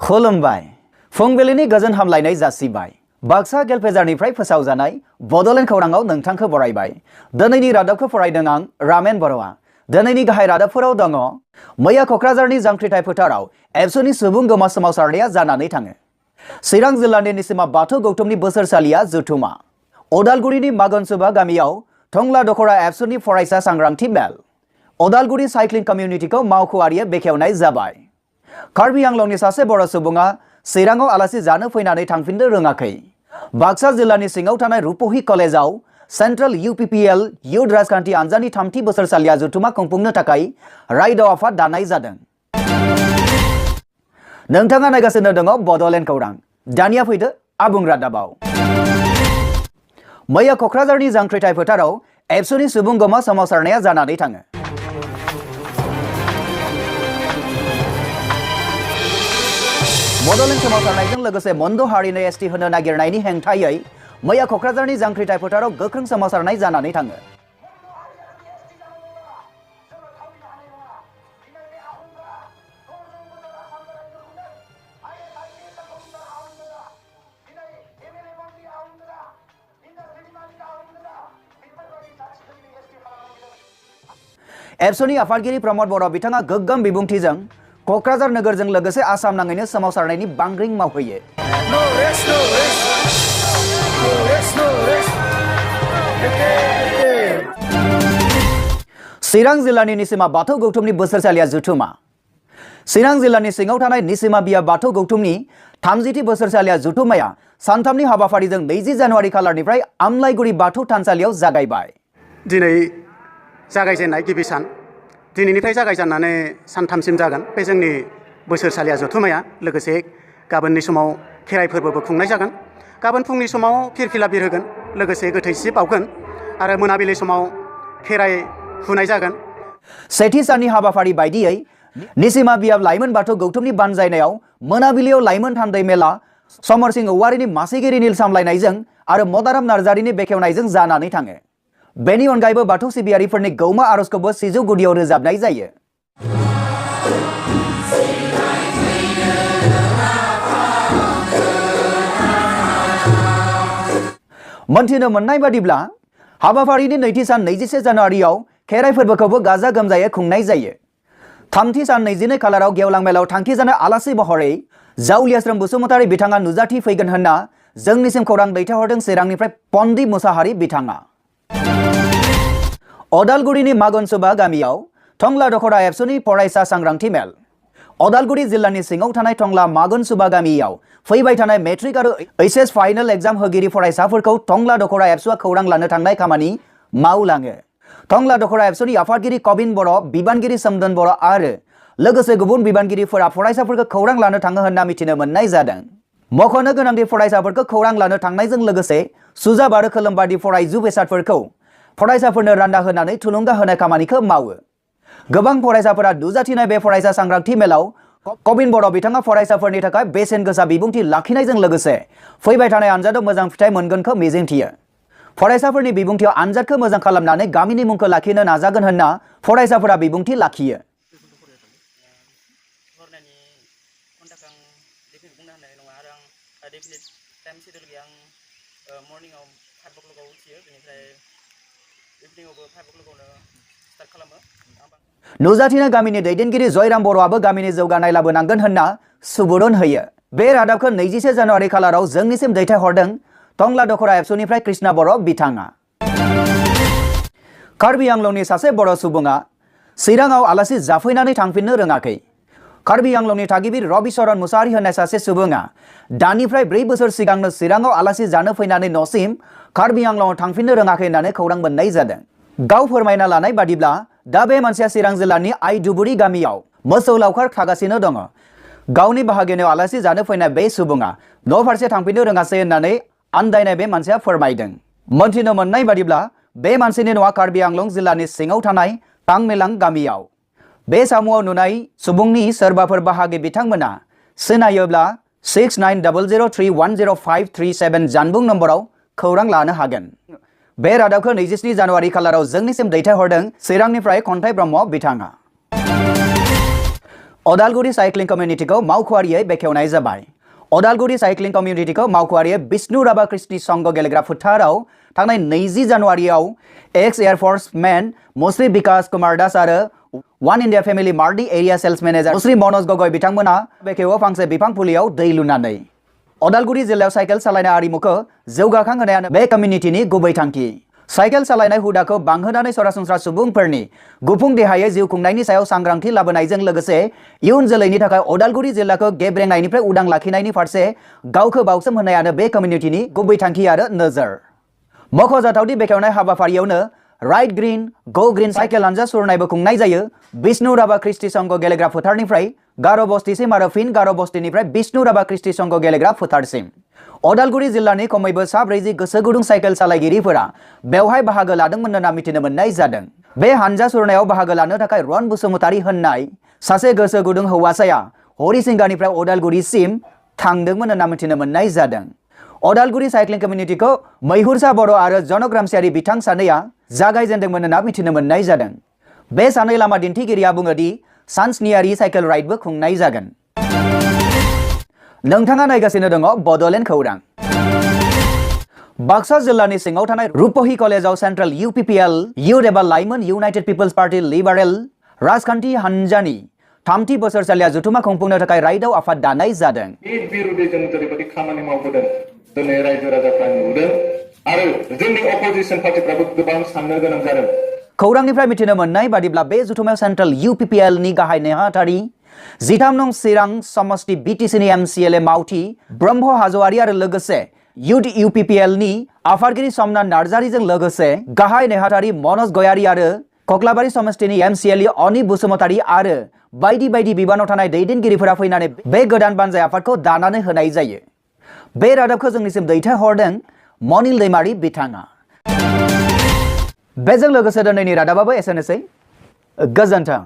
खुलुमबाय फुंबिलिनि गोजोन हामलायनाय जासिबाय बाक्सा गेलफेजारनिफ्राय फोसावजानाय बड'लेण्ड खौराङाव नोंथांखौ बरायबाय दिनैनि रादाबखौ फरायदों आं रामेन बर'आ दिनैनि गाहाय रादाबफोराव दङ मैया क'क्राझारनि जांख्रिथाय फोथाराव एबसुनि सुबुं गोमा सोमावसारनाया जानानै थाङो चिरां जिल्लानि निसिमा बाथौ गौथुमनि बोसोरसालिया जुथुमा अदालगुरिनि मागनसुबा गामियाव थंला दखरा एबसुनि फरायसा सांग्रांथि मेल अदालगुरि साइक्लिं कमिउनिटिखौ मावख'आरियै बेखेवनाय जाबाय कार्बि आंलंनि सासे बर' सुबुङा चिराङाव आलासि जानो फैनानै थांफिननो रोङाखै बाक्सा जिल्लानि सिङाव थानाय रुपहि कलेजाव सेन्ट्रेल UPPL युथ राजखान्थि आनजादनि थामथि बोसोरसालिया जुथुमा खुंफुंनो थाखाय रायदाव आफाद दानाय जादों। नोंथाङा नायगासिनो दङ बड'लेण्ड खौरां दानिया फैदो आबुं रादाबाव मैया क'क्राझारनि जांख्रिथाय फोथाराव एबसुनि सुबुं गोमा सोमावसारनाया जानानै थाङो बड'लेण्ड सोमावसारनायजों लोगोसे मोनद' हारिनो एसटि होनो नागिरनायनि हेंथायै मैया क'क्राझारनि जांख्रिथाय फोथाराव गोख्रों सोमावसारनाय जानानै थाङो एबसुनि आफादगिरि प्रमद बर' बिथाङा गोग्गोम बिबुंथिजों क'क्राझार नोगोरजों लोगोसे आसाम नाङैनो सोमावसारनायनि बांग्रिं मावहोयो चिरां जिल्लानि निसिमा बाथौ गौथुमनि बोसोरसालिया जुथुमा चिरां जिल्लानि सिङाव थानाय निसिमा बिया बाथौ गौथुमनि 30थि बोसोरसालिया जुथुमाया सानथामनि हाबाफारिजों 20 जानुवारि खालारनिफ्राय आमलाइगुरि बाथौ थानसालियाव जागायबाय दिनै जागायजेननाय गिबि सान दिनैनिफ्राय जागायजेननानै सानथामसिम जागोन बे जोंनि बोसोरसालिया जथुमाया लोगोसे गाबोननि समाव खेराइ फोरबोबो खुंनाय जागोन गाबोन फुंनि समाव फिरफिला बिरहोगोन लोगोसे गोथैसि बावगोन आरो मोनाबिलि समाव खेराइ फुनाय जागोन सेथि साननि हाबाफारि बायदियै निसिमा बिया लाइमोन बाथौ गौथुमनि बानजायनायाव मोनाबिलियाव लाइमोन थान्दै मेला समर सिंह औवारिनि मासिगिरि निल सामलायनायजों आरो मदाराम नार्जारिनि बेखेवनायजों जानानै थाङो बेनि अनगायैबो बाथौ सिबियारिफोरनि गौमा आर'जखौबो सिजौ गुदियाव रोजाबनाय जायो मोनथिनो मोननाय बादिब्ला हाबाफारिनि नैथि सान 21 जानुवारियाव खेराइ फोरबोखौबो गाजा गोमजायै खुंनाय जायो थामथि सान 22 खालाराव गेवलां मेलाव थांखि जानाय आलासि महरै जावलियास्रोम बसुमतारी बिथाङा नुजाथि फैगोन होनना जोंनिसिम खौरां दैथायहरदों चिरांनिफ्राय पन्दिप मुसाहारि बिथाङा अदालगुरिनि मागनसुबा गामियाव थंला दखरा एबसुनि फरायसा सांग्रांथि मेल अदालगुरि जिल्लानि सिङाव थानाय थंला मागनसुबा गामियाव फैबाय थानाय मेट्रिक आरो HS फाइनाल एग्जाम होगिरि फरायसाफोरखौ थंला दखरा एबसुआ खौरां लानो थांनाय खामानि मावलाङो थंला दखरा एबसुनि आफादगिरि कबिन बर' बिबानगिरि सोमदोन बर' आरो लोगोसे गुबुन बिबानगिरिफोरा फरायसाफोरखौ खौरां लानो थाङो होनना मिथिनो मोननाय जादों मख'नो गोनांदि फरायसाफोरखौ खौरां लानो थांनायजों लोगोसे सुजाब आरो खोलोमबादि फरायजु बेसादफोरखौ फरायसाफोरनो रानना होनानै थुलुंगा होनाय खामानिखौ मावो गोबां फरायसाफोरा नुजाथिनाय बे फरायसा सांग्रांथि मेलाव कबिन बर' बिथाङा फरायसाफोरनि थाखाय बेसेन गोसा बिबुंथि लाखिनायजों लोगोसे फैबाय थानाय आनजादाव मोजां फिथाइ मोनगोनखौ मिजिंथियो फरायसाफोरनि बिबुंथियाव आनजादखौ मोजां खालामनानै गामिनि मुंखौ लाखिनो नाजागोन होनना फरायसाफोरा बिबुंथि लाखियो नुजाथिनाय गामिनि दैदेनगिरि जयराम बर'आबो गामिनि जौगानाय लाबोनांगोन होनना सुबुरुन होयो बे रादाबखौ 21 जानुवारि खालाराव जोंनिसिम दैथायहरदों थंला दखरा एबसुनिफ्राय कृष्णा बर' बिथाङा कार्बि आंलंनि सासे बर' सुबुङा चिराङाव आलासि जाफैनानै थांफिननो रोङाखै कार्बि आंलंनि थागिबि रबिचरन मुसाहारि होननाय सासे सुबुङा दानिफ्राय 4 बोसोर सिगांनो चिराङाव आलासि जानो फैनानै न'सिम कार्बि आंलंआव थांफिननो रोङाखै होननानै खौरां मोननाय जादों गाव फोरमायना लानाय बादिब्ला दा बे मानसिया चिरां जिल्लानि आइदुबुरि गामियाव मोसौ लावखार खागासिनो दङ गावनि बाहागिनायाव आलासि जानो फैनाय बे सुबुङा न' फारसे थांफिननो रोङासै होननानै आन्दायनाय बे मानसिया फोरमायदों मोनथिनो मोननाय बादिब्ला बे मानसिनि न'आ कार्बि आंलं जिल्लानि सिङाव थानाय टांमेलां गामियाव बे सामुआव नुनाय सुबुंनि सोरबाफोर बाहागि बिथांमोना सिनायोब्ला 6900310537 जानबुं नम्बराव खौरां लानो हागोन बे रादाबखौ 27 जानुवारि खालाराव जोंनिसिम दैथायहरदों चिरांनिफ्राय खन्थाइ ब्रह्म बिथाङा अदालगुरि साइक्लिं कमिउनिटिखौ मावख'आरियै बेखेवनाय जाबाय। अदालगुरि साइक्लिं कमिउनिटिखौ मावख'आरियै बिष्णु राभा कृष्टि संघ गेलेग्रा फोथाराव थांनाय 20 जानुवारियाव एक्स एयारफोर्स मैन मुश्री विकास कुमार दास आरो वन इंडिया फेमिली मार्टनि एरिया सेल्स मैनेजर मुश्री मनोज गगৈ बिथांमोना बेखेवो फांसे बिफां फुलियाव दै लुनानै। अदालगुरि जिल्लायाव साइकेल सालायनाय आरिमुखौ जौगाखांहोनायानो बे कमिउनिटिनि गुबै थांखि। साइकेल सालायनाय हुदाखौ बांहोनानै सरासनस्रा सुबुंफोरनि गुफुं देहायै जिउ खुंनायनि सायाव सांग्रांथि लाबोनायजों लोगोसे इयुन जोलैनि थाखाय अदालगुरि जिल्लाखौ गेब्रेंनायनिफ्राय उदां लाखिनायनि फारसे गावखौ बाउसोम होनायानो बे कमिउनिटिनि गुबै थांखि आरो नोजोर। मख'जाथावदि बेखेवनाय हाबाफारियावनो right green go green cycle हानजा सुरनायबो खुंनाय जायो। बिष्णु राभा कृष्टि संघ गेलेग्रा फोथारनिफ्राय गार' बस्तिसिम आरो फिन गार' बस्तिनिफ्राय बिष्णु राभा कृष्टि संघ गेलेग्रा फोथारसिम। अदालगुरि जिल्लानि खमैबो 40 गोसो गुदुं साइकेल सालायगिरिफोरा बेवहाय बाहागो लादोंमोन होनना मिथिनो मोननाय जादों। बे हानजा सुरनायाव बाहागो लानो थाखाय रन बसुमतारी होननाय सासे गोसो गुदुं हौवासाया हरिसिंगानिफ्राय अदालगुरिसिम थांदोंमोन होनना मिथिनो मोननाय जादों। अदालगुरि साइक्लिं कमिउनिटिखौ मैहुरसा बर' आरो जनक रामसियारि बिथां सानैया जागायजेनदोंमोन होनना मिथिनो मोननाय जादों। बे सानै लामा दिन्थिगिरिया बुङो दि सानस्नियारि साइकेल राइडबो खुंनाय जागोन। नोंथाङा नायगासिनो दङ बड'लेण्ड खौरां। बाक्सा जिल्लानि सिङाव थानाय रुपहि कलेजाव सेन्ट्रेल UPPL युथ एबा लाइमोन इउनाइटेड पिपल्स पार्टी लिबारेल राजखान्थि हान्जानि 30 बोसोरसालिया जथुमा खुंफुंनो थाखाय राइडआव आफाद दानाय जादों। बिरुदै जों जेरैबायदि खामानि मावबोदों दिनै रायजो राजाफ्रा नुदों आरो जोंनि अपोजिसन पार्टिफ्राबो गोबां साननो गोनां जादों। खौरांनिफ्राय मिथिनो मोननाय बादिब्ला बे जथुमायाव सेन्ट्रेल UPPL नि गाहाय नेहाथारि 13 नं चिरां समष्टि BTC-नि MCLA मावथि ब्रह्म हाज'वारि आरो लोगोसे युथ UPPL नि आफादगिरि समनाथ नार्जारिजों लोगोसे गाहाय नेहाथारि मनोज गयारि आरो कक्लाबारि समष्टिनि MCLA अनि बसुमतारी आरो बायदि बायदि बिबानाव थानाय दैदेनगिरिफोरा फैनानै बे गोदान बानजाय आफादखौ दानानै होनाय जायो। बे रादाबखौ जोंनिसिम दैथायहरदों मनिल दैमारि बिथाङा। बेजों लोगोसे दिनैनि रादाबाबो एसेनोसै। गोजोन्थों।